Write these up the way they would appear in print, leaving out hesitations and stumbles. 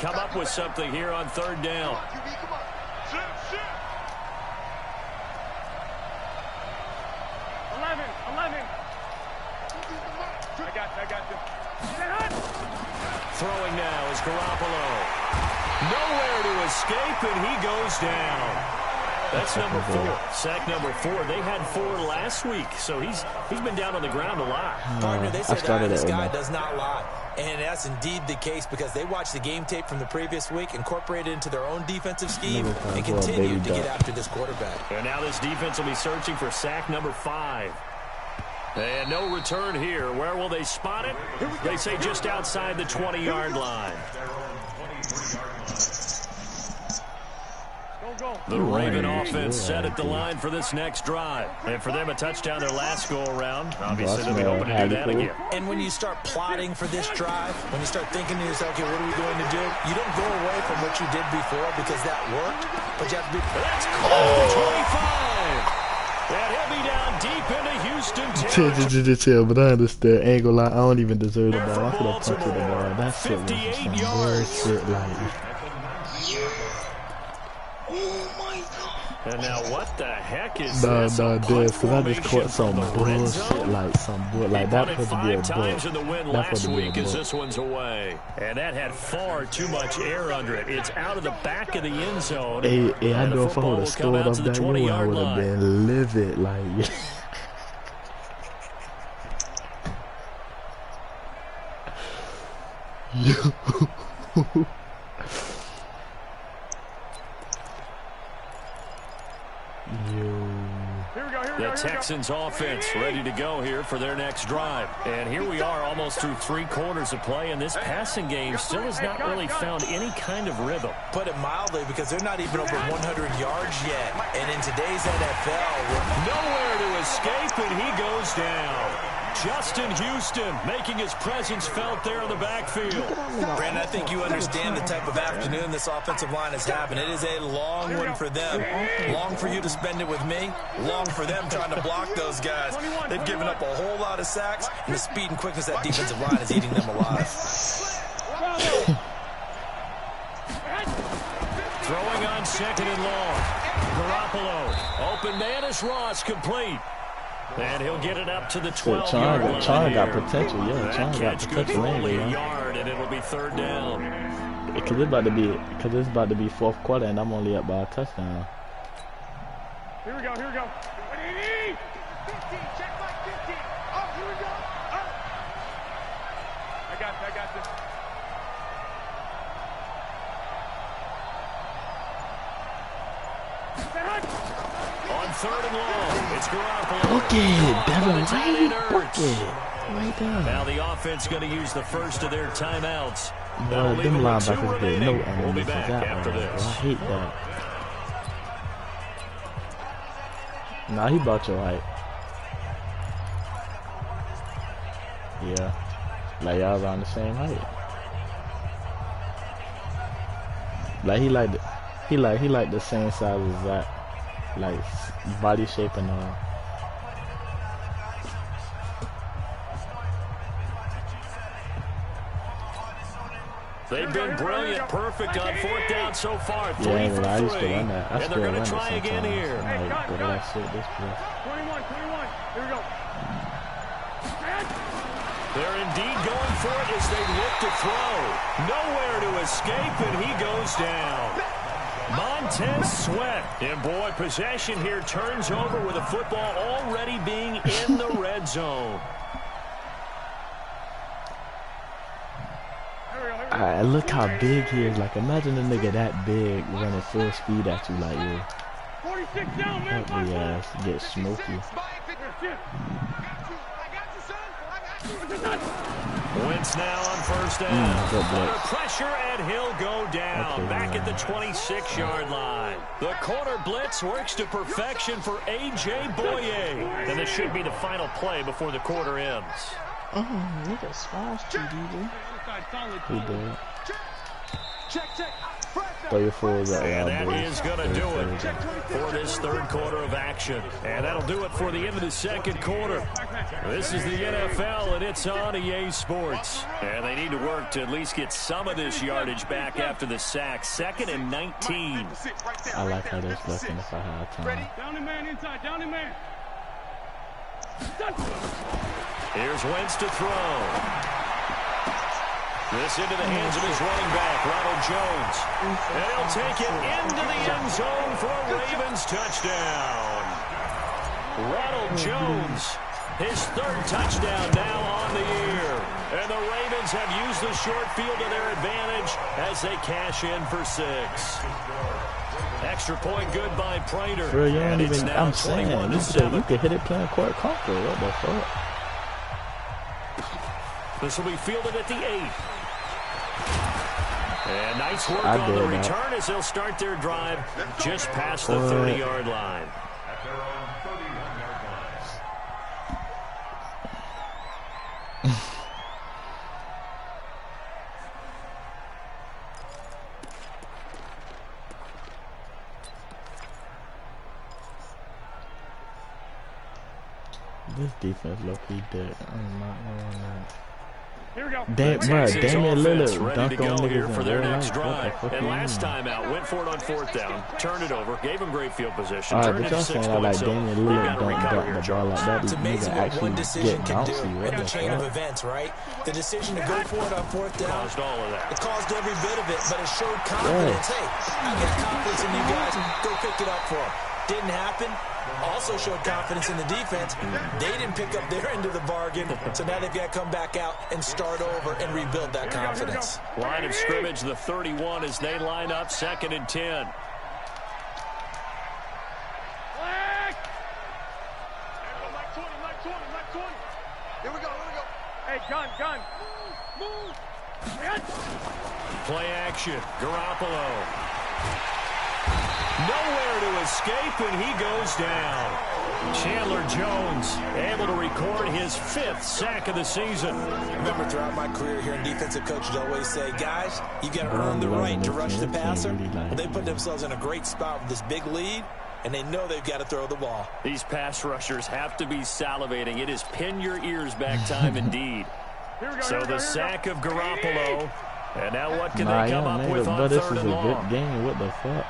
come up with something here on third down. Throwing now is Garoppolo. Nowhere to escape, and he goes down. That's number 4. Sack number 4. They had 4 last week, so he's been down on the ground a lot. Partner, they said this guy does not lie. And that's indeed the case because they watched the game tape from the previous week, incorporated it into their own defensive scheme, and continued to get after this quarterback. And now this defense will be searching for sack number 5. And no return here. Where will they spot it? They say just outside the 20-yard line. The Raven offense set at the line for this next drive. And for them, a touchdown their last go-around. Obviously, they'll be hoping to do that again. And when you start plotting for this drive, when you start thinking to yourself, okay, what are we going to do? You don't go away from what you did before because that worked, but you have to be... That's close. 25. And he'll be down deep into Houston territory. But I understand. Ain't gonna lie, I don't even deserve the ball. I could have punched the ball. That shit was some bullshit, like... Oh my God. And now what the heck is this? Nah, because I just caught some bullshit, like that supposed to be a times in the win last week as this one's away. And that had far too much air under it. It's out of the back of the end zone. Hey, I know if I would have stored up that way, I would have been livid, like... Yo. The Texans offense ready to go here for their next drive. And here we are almost through 3 quarters of play, and this passing game still has not really found any kind of rhythm. Put it mildly, because they're not even over 100 yards yet. And in today's NFL, nowhere to escape, and he goes down. Justin Houston making his presence felt there in the backfield. Brandon, I think you understand the type of afternoon this offensive line is having. It is a long one for them. Long for you to spend it with me. Long for them trying to block those guys. They've given up a whole lot of sacks, and the speed and quickness of that defensive line is eating them alive. Throwing on 2nd and long. Garoppolo. Open man is Ross, complete. And he'll get it up to the 12-yard line. Chong got potential, yeah. Chong got potential, only a yard, and it'll be 3rd down. Because it's about to be 4th quarter, and I'm only up by a touchdown. Here we go. 15, check my 15. Oh, here we go. Oh. I got this. On 3rd and long, it's Garoppolo. Book it, Devin. Book it. Right there. Now the offense going to use the first of their timeouts. Boy, them linebackers get no animations after this. I hate that. Nah, he about you right. Yeah. Like y'all around the same height. Like he like the same size as that. Like body shape and all. They've been brilliant, perfect on 4th down so far. 3 yeah, for 3. I used to run that. And they're going to try again here. I'm like, go to that shit this place. 21. Here we go. They're indeed going for it as they look to throw. Nowhere to escape, and he goes down. Montez Sweat. And boy, possession here turns over with a football already being in the red zone. Alright, look how big he is. Like, imagine a nigga that big running full speed at you like you. 46 down, man. Help me ass get smoky. Wentz now on 1st down. Under pressure, and he'll go down. Back at the 26-yard line. The corner blitz works to perfection for A.J. Boye. And this should be the final play before the quarter ends. Nigga smashed you, DJ. He did. Check. Throw your forwards out, And y'all that boys. is going to do it for this third quarter of action. And that'll do it for the end of the second quarter. This is the NFL, and it's on EA Sports. And they need to work to at least get some of this yardage back after the sack. 2nd and 19. I like how they're looking if I have time. Down the man inside. Down the man. Here's Wentz to throw. This into the hands of his running back, Ronald Jones. And he'll take it into the end zone for a Ravens touchdown. Ronald Jones, his 3rd touchdown now on the year. And the Ravens have used the short field to their advantage as they cash in for 6. Extra point good by Prater. Bro, you And don't it's even, now I'm saying, 21-7. you could hit it playing court conquer. What the fuck? This will be fielded at the 8. And nice work I on the did that. return as they'll start their drive just past the 30-yard line. This defense low-key dead. I'm not knowing that. Here we go. Damn, bro, Texans Damian offense Lillard ready to dunked on go here niggas for in their real next life. What the drive. fuck And you last mean? time out, went for it on 4th down, turned it over, gave him great field position, Alright, turned but it y'all to 6 saying I like points. So Damian they've Lillard got to don't recover dunk here, the ball Charles. like that. It's These amazing niggas what one actually decision get can do bouncy. What in a the chain of fuck? events, right? The decision to go for it on 4th down, Caused all of that. it caused every bit of it, but it showed confidence. Hey, I got confidence in you guys. Go pick it up for them. Didn't happen. Also showed confidence in the defense. They didn't pick up their end of the bargain, so now they've got to come back out and start over and rebuild that confidence. Line of scrimmage, the 31 as they line up, 2nd and 10. Here we go. Hey, gun. Move. Play action, Garoppolo. Nowhere to escape, and he goes down. Chandler Jones able to record his 5th sack of the season. Remember, throughout my career here in defensive coaches always say, guys, you got to earn the right to rush the passer. Well, they put themselves in a great spot with this big lead, and they know they've got to throw the ball. These pass rushers have to be salivating. It is pin your ears back time indeed. So the sack of Garoppolo. And now what can they come up with on 3rd and long? This is a good game. What the fuck?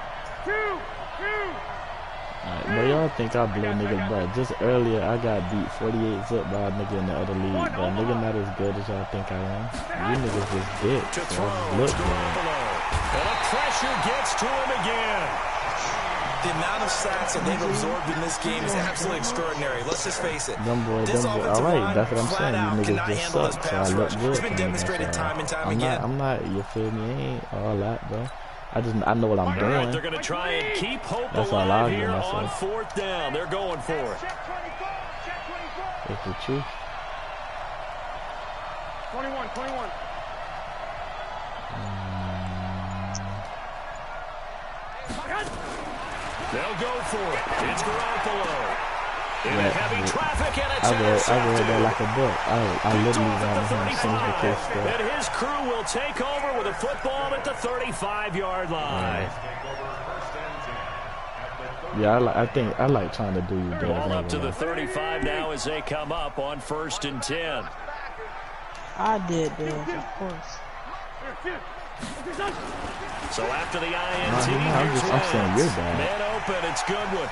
Alright, but y'all think I blew niggas, bro. Just earlier, I got beat 48 zip by a nigga in the other league, but nigga not as good as y'all think I am. You niggas just dick. To So throw, look, it's Garoppolo. And the pressure gets to him again. The amount of sacks that they've absorbed in this game is absolutely extraordinary. Let's just face it. Them boy. Alright, that's what I'm saying. You cannot niggas just handle this suck, so I pass look rush. good. It's been for niggas, demonstrated so time and time again. I'm not, you feel me? It ain't all that, bro. I know what I'm All right, they're doing. going to try and keep hope That's all alive I do here on myself. 4th down. They're going for it. It's the truth. 21. They'll go for it. It's Garoppolo. In Yeah, heavy traffic, and it's I read that like a book. I literally ran him as soon as the case started. And his crew will take over with a football at the 35-yard line. Yeah, I think I like trying to do you better. Ball up to the 35 now as they come up on 1st and 10. I did, of course. So after the INT, I'm saying you're bad. Man open, it's Goodwin.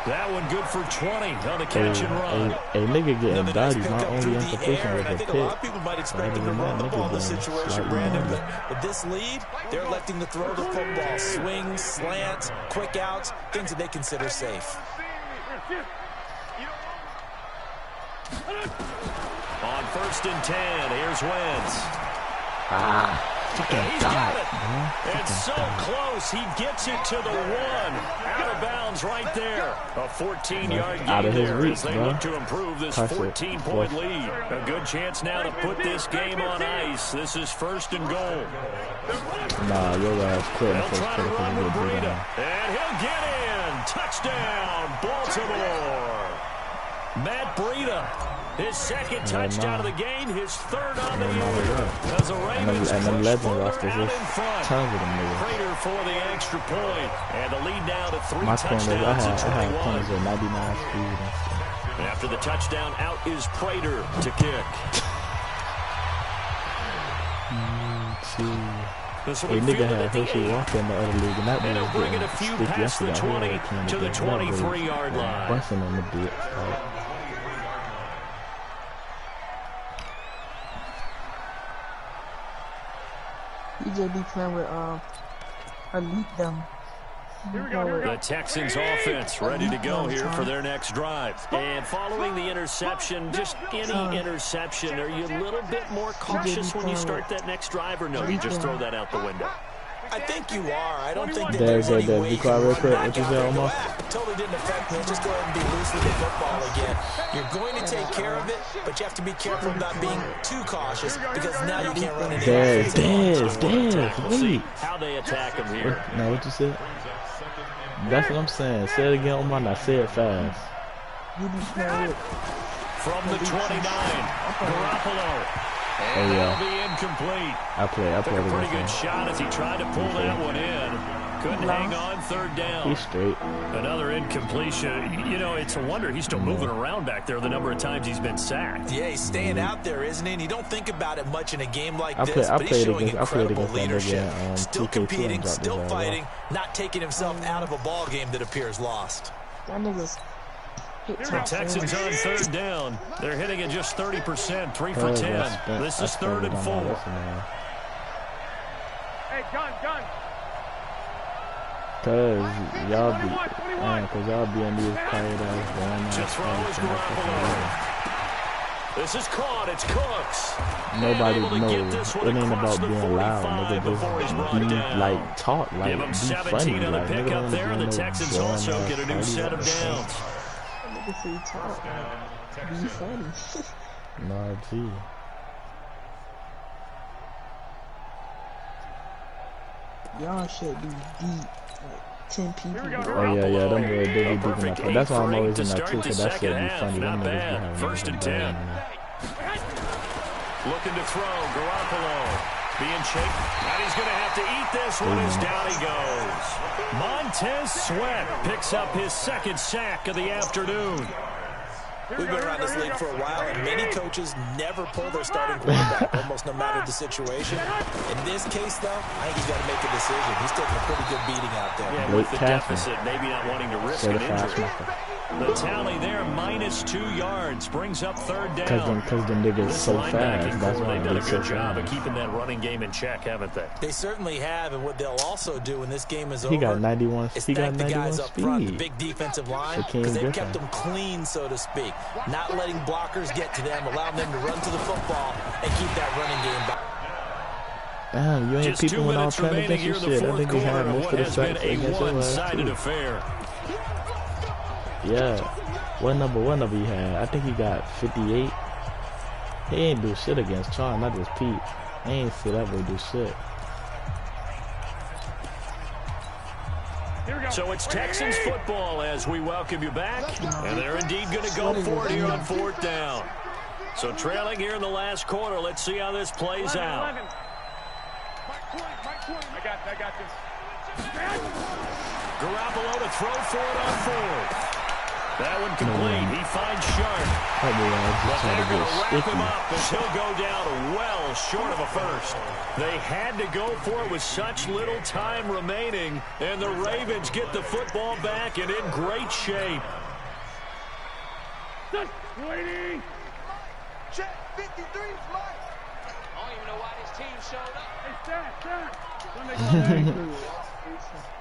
That one good for 20 on the catch and run. Hey, nigga getting Nice dodgy. pick My up only through the implication air, was and a I think a lot of pick. people might expect Other him to than run the that, ball in nigga this getting situation, slightly Brandon. under. But this lead, they're electing to throw the football. Swings, slants, quick outs, things that they consider safe. On 1st and 10, here's Wentz. He's got it. And so close, he gets it to the 1. Out of bounds right there. A 14-yard gain there as they look to improve this 14-point lead. A good chance now to put this game on ice. This is 1st and goal. Nah, your ass quit. They'll try to run with Breida. And he'll get in. Touchdown, Baltimore. Matt Breida, His second touchdown of the game, his third on the year. As the Ravens and them legend rosters, out in front. tons of them niggas. Prater for the extra point. And the lead now to 3 My corners, touchdowns I had 21. corners with 99 speed and stuff. After the touchdown, out is Prater to kick. This will Hey, be nigga fielded had at the Hershey 8. Walker in the other league, and that And was he'll bring it a getting few sticky past the yesterday. 20 to the 23-yard line. Busting on the bitch. You just be playing with elite them. Here we go. The Texans offense ready to go here for their next drive. And following the interception, just any interception, are you a little bit more cautious when you start that next drive, or no, you just throw that out the window? I think you are. I don't think that There, there's any there. way Be you quiet can real run quick. back What you out say, there and go, Omar? totally didn't affect me. Just go ahead and be loose with the football again. You're going to take care of it, but you have to be careful of not being too cautious because now you can't run any Dez, We'll see wait. how they attack him here. No, what you said? That's what I'm saying. Say it again, Omar. Now say it fast. You be playing with From the 29, Garoppolo. And that'll be incomplete. I play Took a pretty against good him. shot as he tried to pull that one in. Couldn't hang on, third down. He's straight. Another incompletion. You know, it's a wonder he's still moving around back there the number of times he's been sacked. Yeah, he's staying out there, isn't he? And you don't think about it much in a game like I this, but he's showing played incredible against that leadership. nigga, Still 2K2 competing, and dropped still his ass fighting, not taking himself out of a ball game that appears lost. that niggas hit The top Texans on third down. They're hitting at just 30%, 3 for 10. This is 3rd and 4. Hey, gun. Cause y'all be in these quiet ass going To throw is Garoppolo. This is caught. It's Cooks. Nobody Able to get knows. this It one ain't across about the being loud, 45 nigga. before he's Just brought be down. like talk, like Give him be 17 funny, on the like nigga pickup don't there. do The no Texans boring also ass get a new party set like of that. downs. niggas say talk. Be funny. Nah, gee. Y'all should be deep. Like 10 people. Oh yeah, them boys they be deep Perfect enough. That's why I'm 8 always to in that start too, the cause that shit second be half. funny. Not Them niggas be bad. having 1st and 10. Looking to throw. Garoppolo being shaken. And he's going to have to eat this one as down he goes. Montez Sweat picks up his 2nd sack of the afternoon. We've been around this league for a while, and many coaches never pull their starting quarterback, almost no matter the situation. In this case, though, I think he's got to make a decision. He's taking a pretty good beating out there. Yeah, with the deficit, maybe not wanting to risk an injury. The tally there, -2 yards, brings up 3rd down. Cause them niggas so fast. That's why they've done a they so good job of fast. keeping that running game in check, haven't they? They certainly have, and what they'll also do when this game is over He got 91. is He got thank the 91 guys up front, the speed. big defensive line, Shaquem because they've Griffin. kept them clean, so to speak. Not letting blockers get to them, allowing them to run to the football and keep that running game back. Damn, you ain't Just 2 people all minutes playing remaining against here your in the shit. I 4th think he quarter had of most what of the has been sacks a against your ass one-sided too. affair. Yeah. What number he had? I think he got 58. He ain't do shit against Char, not just Pete. He ain't see that boy do shit. So it's Texans football as we welcome you back. And they're indeed going to go for it here on 4th down. So trailing here in the last quarter. Let's see how this plays out. I got this. Garoppolo to throw for it on 4th. That one complete. He finds Sharp. That boy But just trying they're to going get to wrap him sticky. up as he'll go down well short of a first. They had to go for it with such little time remaining, and the Ravens get the football back and in great shape. Waiting. Check 53 is mine. I don't even know why this team showed up.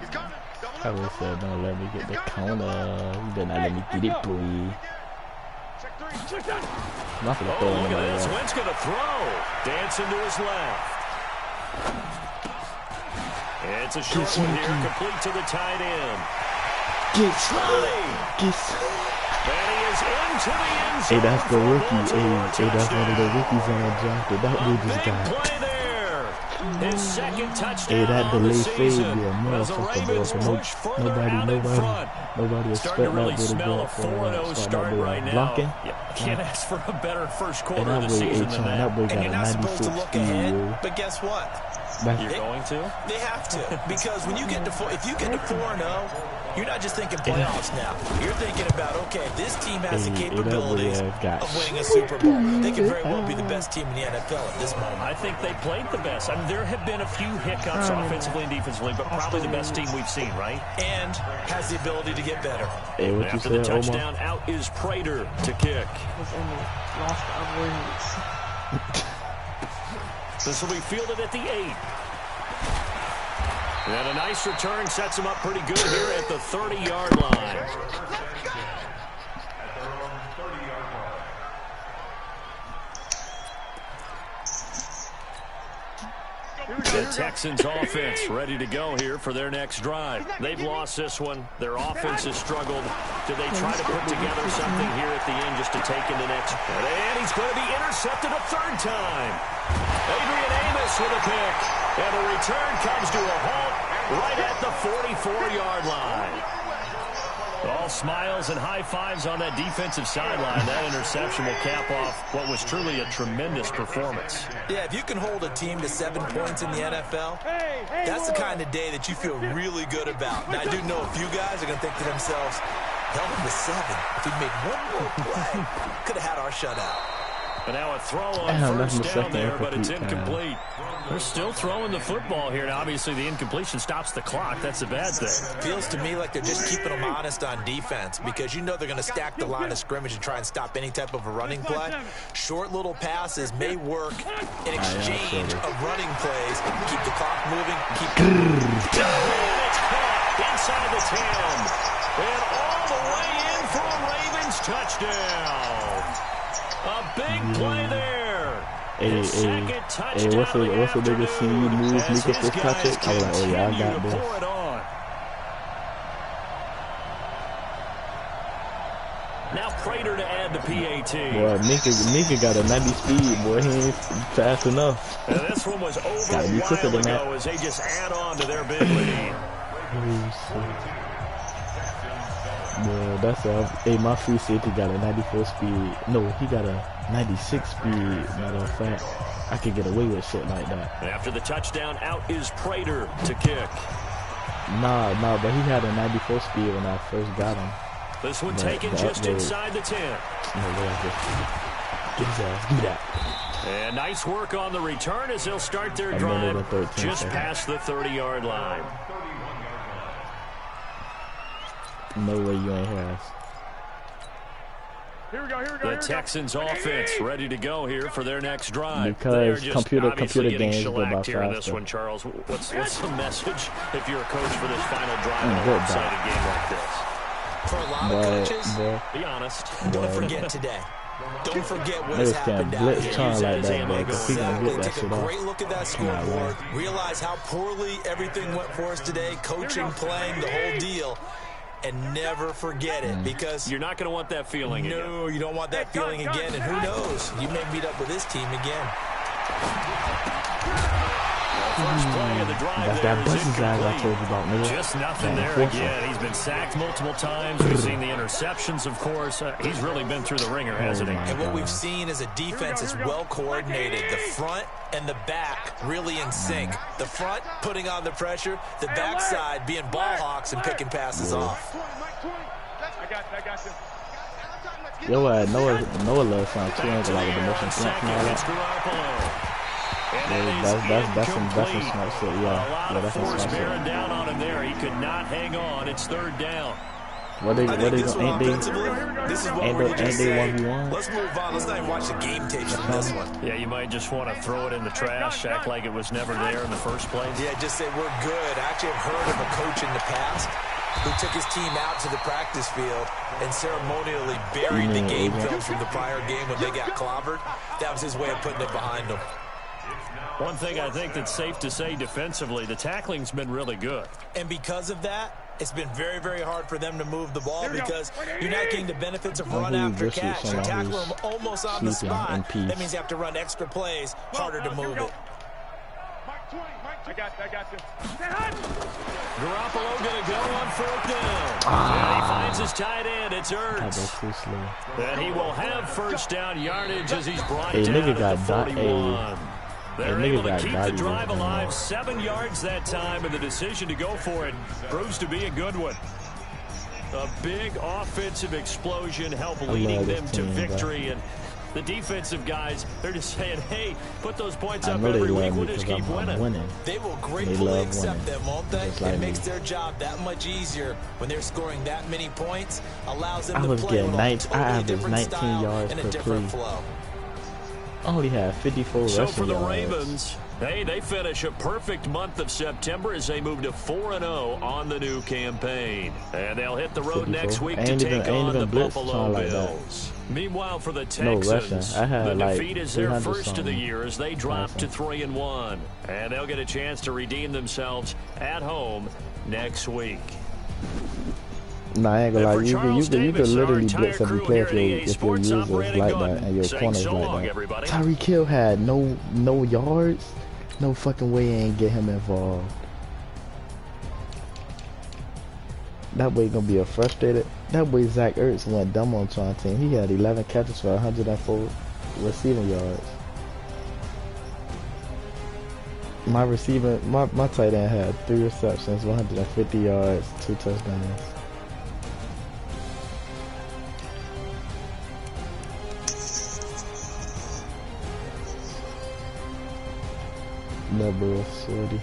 He's coming. I would say, don't let me get the corner. You better not let me get it, boy. Check 3. I'm not gonna Oh, throw look him at like this. that. Wentz going to throw. Dancing to his left. It's a short one here, complete to the tight end. Get And he is into the end zone. Hey, that's the for a rookie. Baltimore Hey, that's one of the rookies on drafted. That dude just Big got. play there. His second touchdown Hey, that on the delay fade season. be a As the motherfucker, Ravens bro. push further out in front. Nobody Starting to expect really that boy to smell go a up for 4-0 start right now. blocking. Yeah, can't ask for a better first quarter And of that the boy season H than on. that. That boy And got you're a not supposed to 96 look speed, ahead, yo. but guess what? You're going to? They have to, because when you get to if you get to 4-0, you're not just thinking playoffs now. You're thinking about, okay, this team has the capabilities of winning a Super Bowl. They could very well be the best team in the NFL at this moment. I think they played the best. I mean, there have been a few hiccups offensively and defensively, but probably the best team we've seen, right? And has the ability to get better. Hey, what After you the said, touchdown, out is Prater to kick. Lost the words. This will be fielded at the 8. And a nice return sets him up pretty good here at the 30-yard line. The Texans offense ready to go here for their next drive. They've lost this one. Their offense has struggled. Do they try to put together something here at the end just to take in the next? And he's going to be intercepted a third time. Adrian Amos with a pick. And the return comes to a halt right at the 44-yard line. All smiles and high fives on that defensive sideline. That interception will cap off what was truly a tremendous performance. Yeah, if you can hold a team to 7 points in the NFL, that's the kind of day that you feel really good about. Now, I do know a few guys are going to think to themselves, held him to 7. If we made one more play, could have had our shutout. But now a throw on first down there, but it's incomplete. They're still throwing the football here. Now, obviously, the incompletion stops the clock. That's a bad thing. Feels to me like they're just keeping them honest on defense because you know they're going to stack the line of scrimmage and try and stop any type of a running play. Short little passes may work in exchange of running plays. Keep the clock moving. It's caught inside the 10. And all the way in for a Ravens touchdown. A big play there. Hey, what's the biggest see you move, Mika Fitzpatrick? I was like, oh yeah, I got this. Now Prater to add the PAT. Boy, Mika got a 90 speed, boy. He ain't fast enough. Now this one was over a while ago as they just add on to their big lead. Boy, that's hey, my free safety got a 94 speed. No, he got a 96 speed. Matter of fact, I could get away with shit like that. After the touchdown, out is Prater to kick. Nah, but he had a 94 speed when I first got him. This one taken just inside the 10. No way, get his ass, do that. And nice work on the return as they'll start their drive just past the 30-yard line. No way you ain't hear us. Here we go. The Texans offense ready to go here for their next drive. Because computer games go by here in this faster. one, Charles. What's the message if you're a coach for this final drive in a one-sided game like this? For a lot of coaches, be honest. Don't forget today. Don't forget what has happened out here. Like that, exactly. Take a great look at that scoreboard. Realize how poorly everything went for us today. Coaching, playing, the whole deal. And never forget it, because you're not going to want that feeling again. No, you don't want that feeling again. And who knows? You may meet up with this team again. First play of the drive there is incomplete. Just nothing there again. He's been sacked multiple times. We've seen the interceptions, of course. He's really been through the ringer, hasn't he? And what we've seen is a defense is well coordinated. The front and the back really in sync. The front putting on the pressure. The backside being ball hawks and picking passes off. I got you. Yo, Noah loves some too. Like the motion snap and all that. That's some smart shit. Yeah, that's some smart shit. Bearing down on him there. He could not hang on. It's third down. What they ain't this is what we're just saying. 1v1? Let's move on. Let's not even watch the game tapes from this one. Yeah, you might just want to throw it in the trash, act like it was never there in the first place. Yeah, just say we're good. I actually have heard of a coach in the past who took his team out to the practice field and ceremonially buried the game film from the prior game when they got clobbered. That was his way of putting it behind them. One thing I think that's safe to say defensively, the tackling's been really good. And because of that, it's been very, very hard for them to move the ball because you're not getting the benefits of run after catch. You tackle them almost on the spot. That means you have to run extra plays, harder to move it. I got this. Garoppolo going to go on 4th down. And he finds his tight end. It's God, Ertz. that's too slow. And he will have first down yardage as he's brought Hey, down nigga at the got 41. They're nigga able to got keep the dotted drive in the alive. mouth. 7 yards that time, and the decision to go for it proves to be a good one. A big offensive explosion helped leading them to victory. And the defensive guys, they're just saying, hey, put those points up every week. We'll just keep winning. They will gratefully accept them, won't they? It makes their job that much easier when they're scoring that many points. Allows them to play with a totally different style and a different flow. I only had 54 rushing yards. So for the Ravens, hey, they finish a perfect month of September as they move to 4-0 on the new campaign. And they'll hit the road next week to take on the Buffalo Bills. Meanwhile, for the Texans, the defeat is their first of the year as they drop to 3-1. And they'll get a chance to redeem themselves at home next week. Nah, I ain't gonna lie, you could literally blitz every play if your users like that and your corners like that. Tyreek Hill had no yards, no fucking way ain't get him involved. That way gonna be a frustrated. That way Zach Ertz went dumb on trying team. He had 11 catches for 104 receiving yards. My tight end had 3 receptions, 150 yards, 2 touchdowns. That boy was 40.